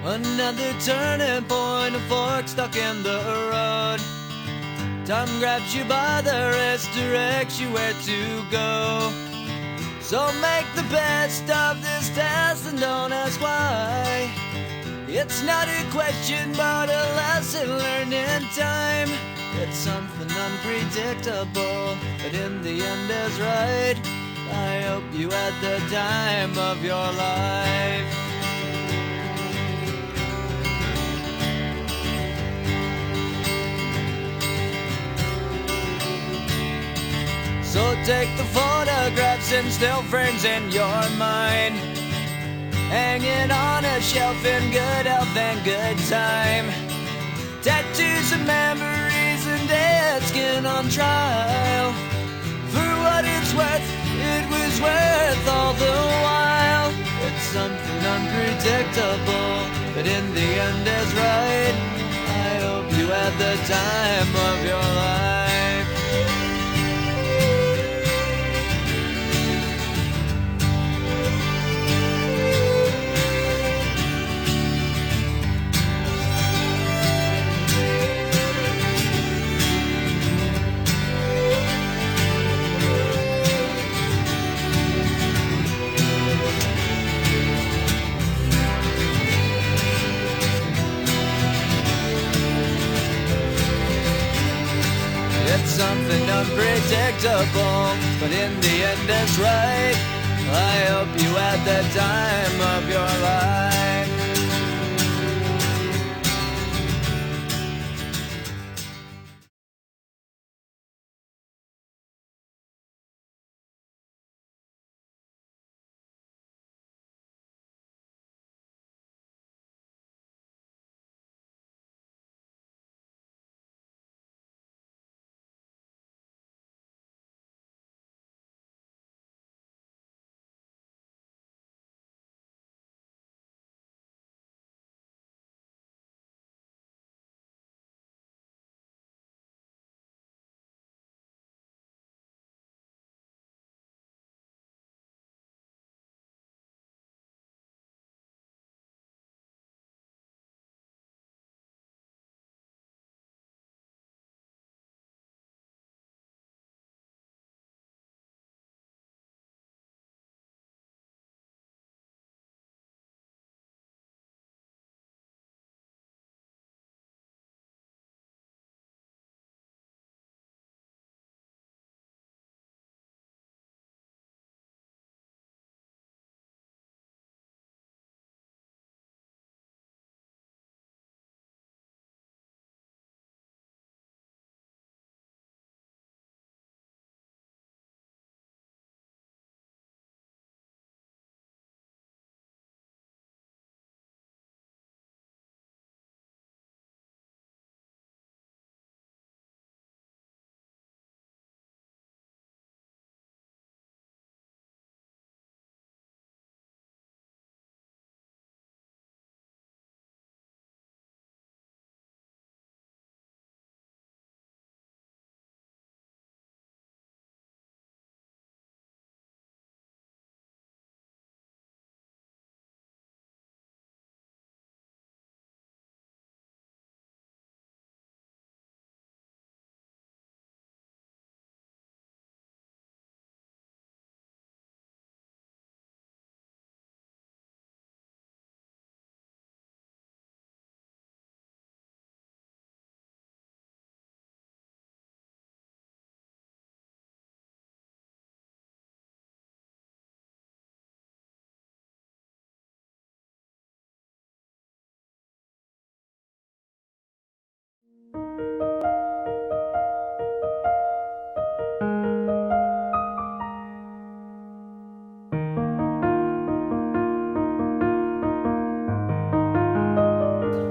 Another turning point, a fork stuck in the road. Time grabs you by the wrist, directs you where to go. So make the best of this test and don't ask why. It's not a question but a lesson learned in time. It's something unpredictable, but in the end is right. I hope you had the time of your life. So take the photographs and still frames in your mind, hanging on a shelf in good health and good time. Tattoos of memories and dead skin on trial. For what it's worth, it was worth all the while. It's something unpredictable, but in the end is right. I hope you had the time of your life. It's something unpredictable, but in the end it's right. I hope you had the time of your life.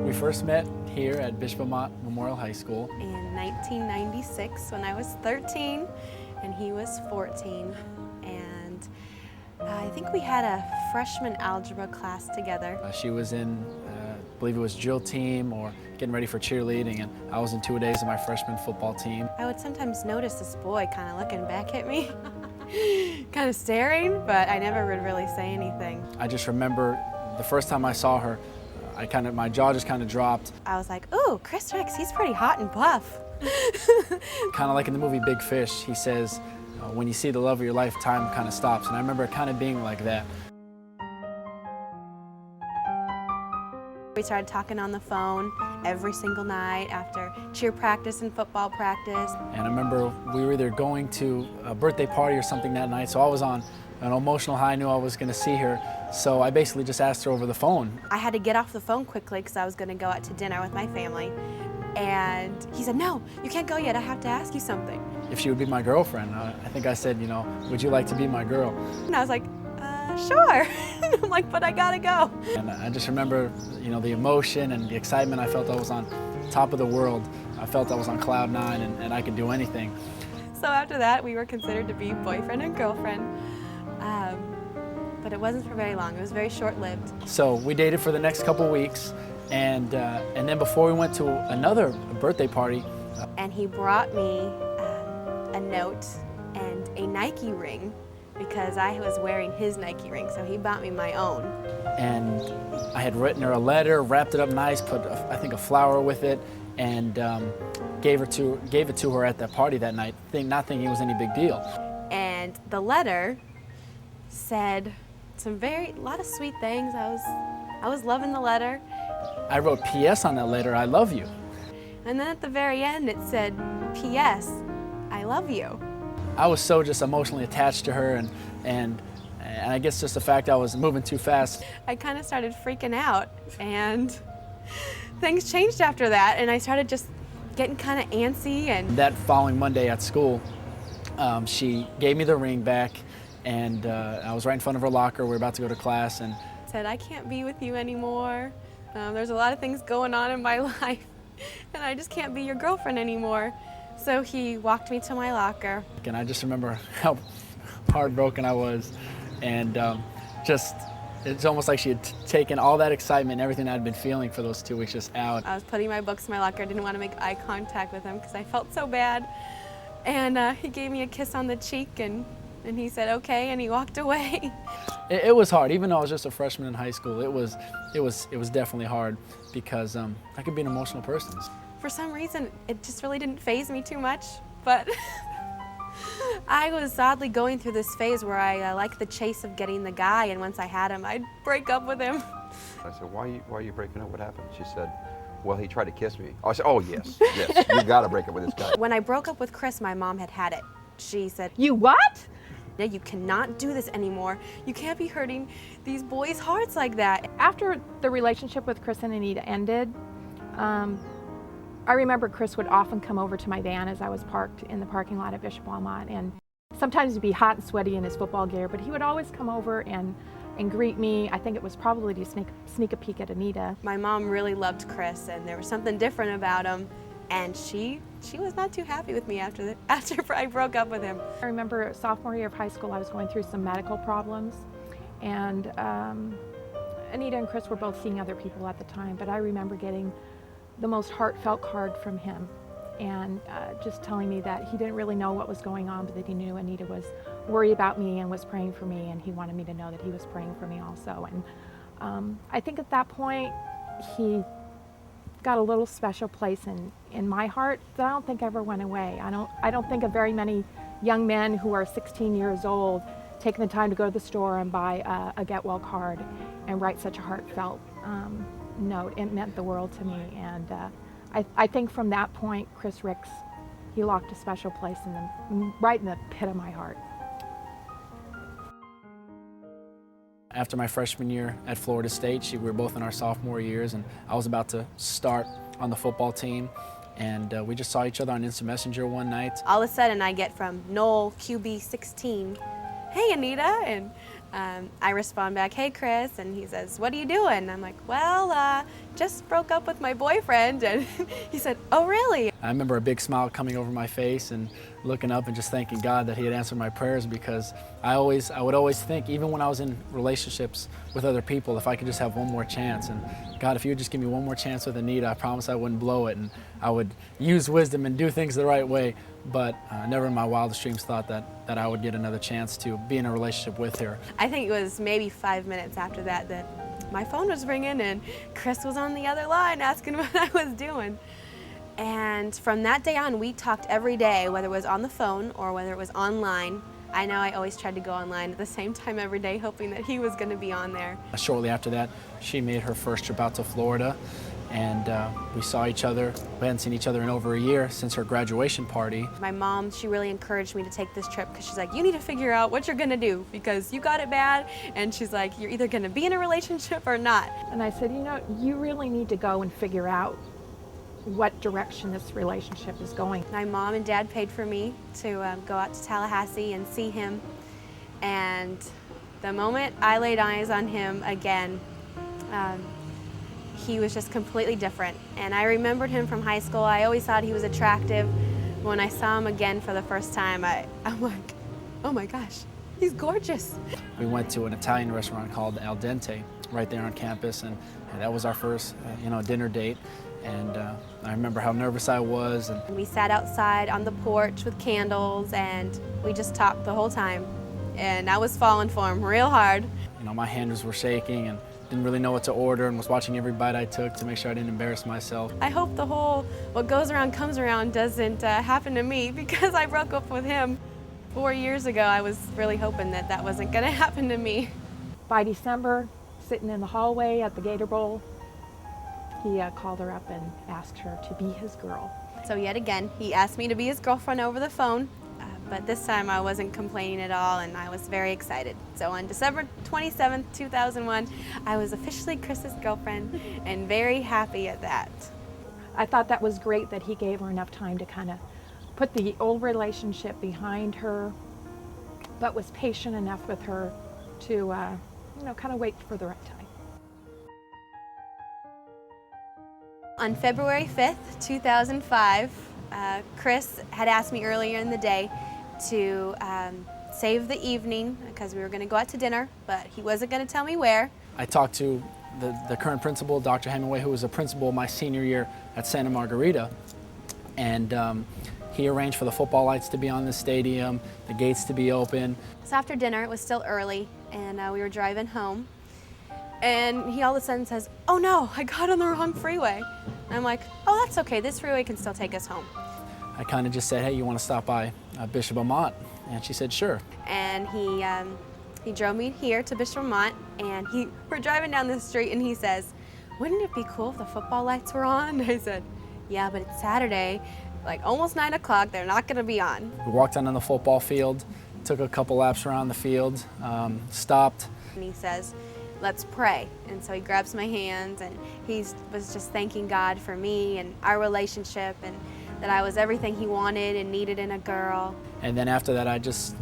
We first met here at Bishop Amat Memorial High School in 1996 when I was 13 and he was 14. And I think we had a freshman algebra class together. She was in, I believe it was drill team or getting ready for cheerleading, and I was in 2 days of my freshman football team. I would sometimes notice this boy kind of looking back at me, kind of staring, but I never would really say anything. I just remember the first time I saw her, my jaw just kind of dropped. I was like, ooh, Chris Ricks, he's pretty hot and buff. Kind of like in the movie Big Fish, he says, when you see the love of your life, time kind of stops. And I remember kind of being like that. We started talking on the phone every single night after cheer practice and football practice. And I remember we were either going to a birthday party or something that night, so I was on an emotional high. I knew I was going to see her, so I basically just asked her over the phone. I had to get off the phone quickly because I was going to go out to dinner with my family. And he said, no, you can't go yet. I have to ask you something. If she would be my girlfriend. I think I said, would you like to be my girl? And I was like, sure. I'm like, but I gotta go. And I just remember, the emotion and the excitement. I felt I was on top of the world. I felt I was on cloud nine and I could do anything. So after that, we were considered to be boyfriend and girlfriend. But it wasn't for very long. It was very short-lived. So we dated for the next couple weeks, and then before we went to another birthday party. And he brought me a note and a Nike ring because I was wearing his Nike ring, so he bought me my own. And I had written her a letter, wrapped it up nice, put I think a flower with it, and gave it to her at that party that night, not thinking it was any big deal. And the letter said a lot of sweet things. I was loving the letter. I wrote P.S. on that letter, I love you. And then at the very end it said, P.S. I love you. I was so just emotionally attached to her, and I guess just the fact I was moving too fast. I kind of started freaking out, and things changed after that, and I started just getting kind of antsy. And that following Monday at school, she gave me the ring back, and I was right in front of her locker. We were about to go to class, and said, I can't be with you anymore. There's a lot of things going on in my life, and I just can't be your girlfriend anymore. So he walked me to my locker. And I just remember how heartbroken I was, and it's almost like she had taken all that excitement and everything I'd been feeling for those 2 weeks just out. I was putting my books in my locker. I didn't want to make eye contact with him because I felt so bad. And he gave me a kiss on the cheek, and he said, okay, and he walked away. It was hard, even though I was just a freshman in high school. It was definitely hard because I could be an emotional person. For some reason, it just really didn't faze me too much, but I was oddly going through this phase where I liked the chase of getting the guy, and once I had him, I'd break up with him. I said, why are you breaking up? What happened? She said, well, he tried to kiss me. I said, oh, yes, you gotta break up with this guy. When I broke up with Chris, my mom had it. She said, you what? No, you cannot do this anymore. You can't be hurting these boys' hearts like that. After the relationship with Chris and Anita ended, I remember Chris would often come over to my van as I was parked in the parking lot at Bishop Walmart, and sometimes he'd be hot and sweaty in his football gear, but he would always come over and greet me. I think it was probably to sneak a peek at Anita. My mom really loved Chris, and there was something different about him, and she was not too happy with me after I broke up with him. I remember sophomore year of high school, I was going through some medical problems, and Anita and Chris were both seeing other people at the time, but I remember getting the most heartfelt card from him, and just telling me that he didn't really know what was going on, but that he knew Anita was worried about me and was praying for me, and he wanted me to know that he was praying for me also. And I think at that point he got a little special place in my heart that I don't think ever went away. I don't think of very many young men who are 16 years old taking the time to go to the store and buy a get well card and write such a heartfelt note. It meant the world to me, and I think from that point, Chris Ricks, he locked a special place right in the pit of my heart. After my freshman year at Florida State, we were both in our sophomore years, and I was about to start on the football team, and we just saw each other on Instant Messenger one night. All of a sudden, I get from Noel, QB16, hey, Anita, and I respond back, hey, Chris, and he says, what are you doing? I'm like, well, just broke up with my boyfriend, and he said, oh, really? I remember a big smile coming over my face and looking up and just thanking God that he had answered my prayers, because I would always think, even when I was in relationships with other people, if I could just have one more chance. And God, if you would just give me one more chance with Anita, I promise I wouldn't blow it, and I would use wisdom and do things the right way. But never in my wildest dreams thought that I would get another chance to be in a relationship with her. I think it was maybe 5 minutes after that my phone was ringing and Chris was on the other line asking what I was doing. And from that day on, we talked every day, whether it was on the phone or whether it was online. I know I always tried to go online at the same time every day, hoping that he was going to be on there. Shortly after that, she made her first trip out to Florida, and we saw each other. We hadn't seen each other in over a year since her graduation party. My mom, she really encouraged me to take this trip because she's like, you need to figure out what you're going to do because you got it bad. And she's like, you're either going to be in a relationship or not. And I said, you know, you really need to go and figure out what direction this relationship is going. My mom and dad paid for me to go out to Tallahassee and see him. And the moment I laid eyes on him again, he was just completely different. And I remembered him from high school. I always thought he was attractive. When I saw him again for the first time, I'm like, oh my gosh, he's gorgeous. We went to an Italian restaurant called Al Dente right there on campus, and that was our first dinner date. And I remember how nervous I was. And we sat outside on the porch with candles, and we just talked the whole time. And I was falling for him real hard. You know, my hands were shaking and didn't really know what to order, and was watching every bite I took to make sure I didn't embarrass myself. I hope the whole what goes around comes around doesn't happen to me, because I broke up with him 4 years ago. I was really hoping that that wasn't going to happen to me. By December, sitting in the hallway at the Gator Bowl, he called her up and asked her to be his girl. So yet again, he asked me to be his girlfriend over the phone, but this time I wasn't complaining at all, and I was very excited. So on December 27th, 2001, I was officially Chris's girlfriend, and very happy at that. I thought that was great that he gave her enough time to kind of put the old relationship behind her, but was patient enough with her to, kind of wait for the right time. On February 5th, 2005, Chris had asked me earlier in the day to save the evening because we were going to go out to dinner, but he wasn't going to tell me where. I talked to the current principal, Dr. Hemingway, who was a principal my senior year at Santa Margarita, and he arranged for the football lights to be on the stadium, the gates to be open. So after dinner, it was still early, and we were driving home. And he all of a sudden says, oh no, I got on the wrong freeway. And I'm like, oh, that's okay, this freeway can still take us home. I kind of just said, hey, you want to stop by Bishop Amat? And she said, sure. And he drove me here to Bishop Amat, and we're driving down the street, and he says, wouldn't it be cool if the football lights were on? I said, yeah, but it's Saturday, like almost 9 o'clock, they're not gonna be on. We walked down on the football field, took a couple laps around the field, stopped. And he says, let's pray. And so he grabs my hands, and he was just thanking God for me and our relationship, and that I was everything he wanted and needed in a girl. And then after that, I just,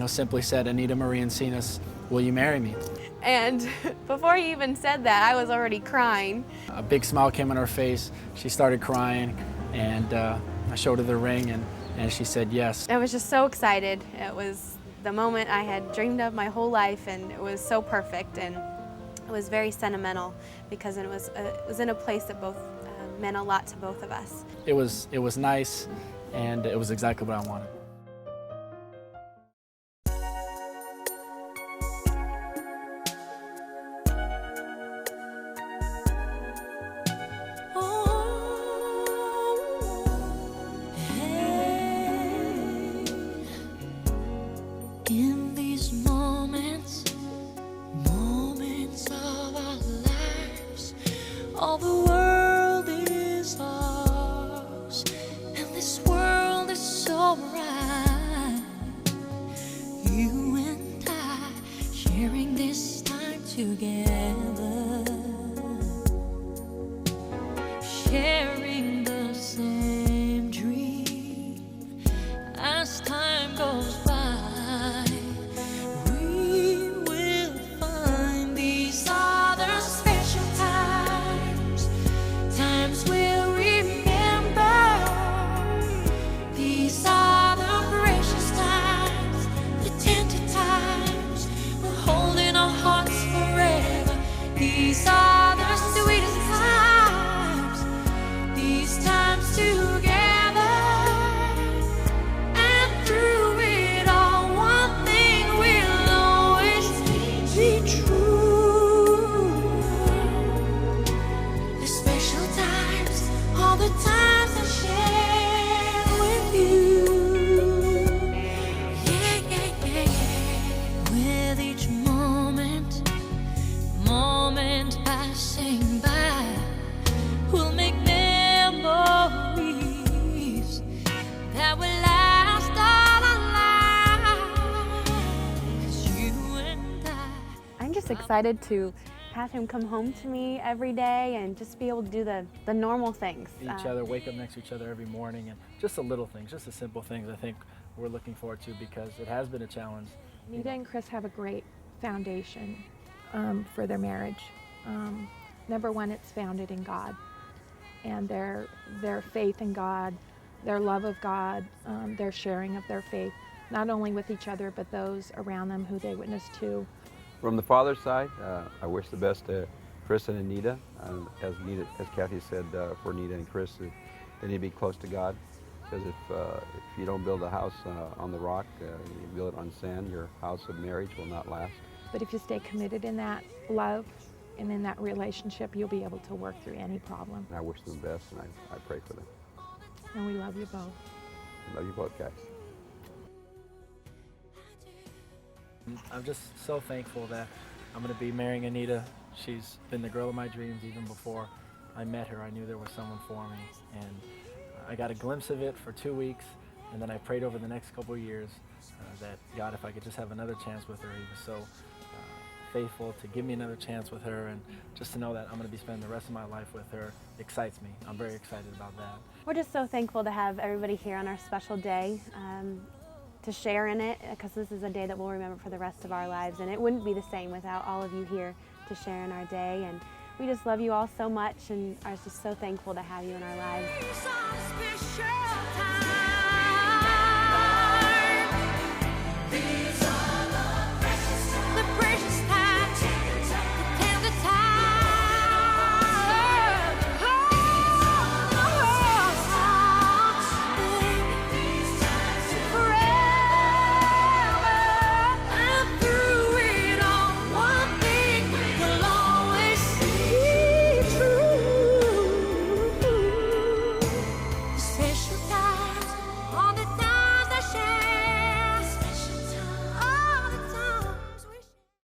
simply said, Anita Marie Encinas, will you marry me? And before he even said that, I was already crying. A big smile came on her face. She started crying, and I showed her the ring, and she said yes. I was just so excited. It was the moment I had dreamed of my whole life, and it was so perfect, and it was very sentimental because it was in a place that both meant a lot to both of us. It was nice, and it was exactly what I wanted. In these moments of our lives, all the world is ours, and this world is so bright. excited to have him come home to me every day and just be able to do the normal things. Each other, wake up next to each other every morning, and just the little things, just the simple things I think we're looking forward to, because it has been a challenge. Anita and Chris have a great foundation for their marriage. Number one, it's founded in God, and their faith in God, their love of God, their sharing of their faith, not only with each other, but those around them who they witness to. From the father's side, I wish the best to Chris and Anita. As Kathy said, for Anita and Chris, they need to be close to God. Because if you don't build a house on the rock, you build it on sand, your house of marriage will not last. But if you stay committed in that love and in that relationship, you'll be able to work through any problem. And I wish them the best, and I pray for them. And we love you both. I love you both, guys. I'm just so thankful that I'm going to be marrying Anita. She's been the girl of my dreams even before I met her. I knew there was someone for me, and I got a glimpse of it for 2 weeks, and then I prayed over the next couple of years that God, if I could just have another chance with her. He was so faithful to give me another chance with her, and just to know that I'm going to be spending the rest of my life with her excites me. I'm very excited about that. We're just so thankful to have everybody here on our special day to share in it, because this is a day that we'll remember for the rest of our lives, and it wouldn't be the same without all of you here to share in our day. And we just love you all so much and are just so thankful to have you in our lives.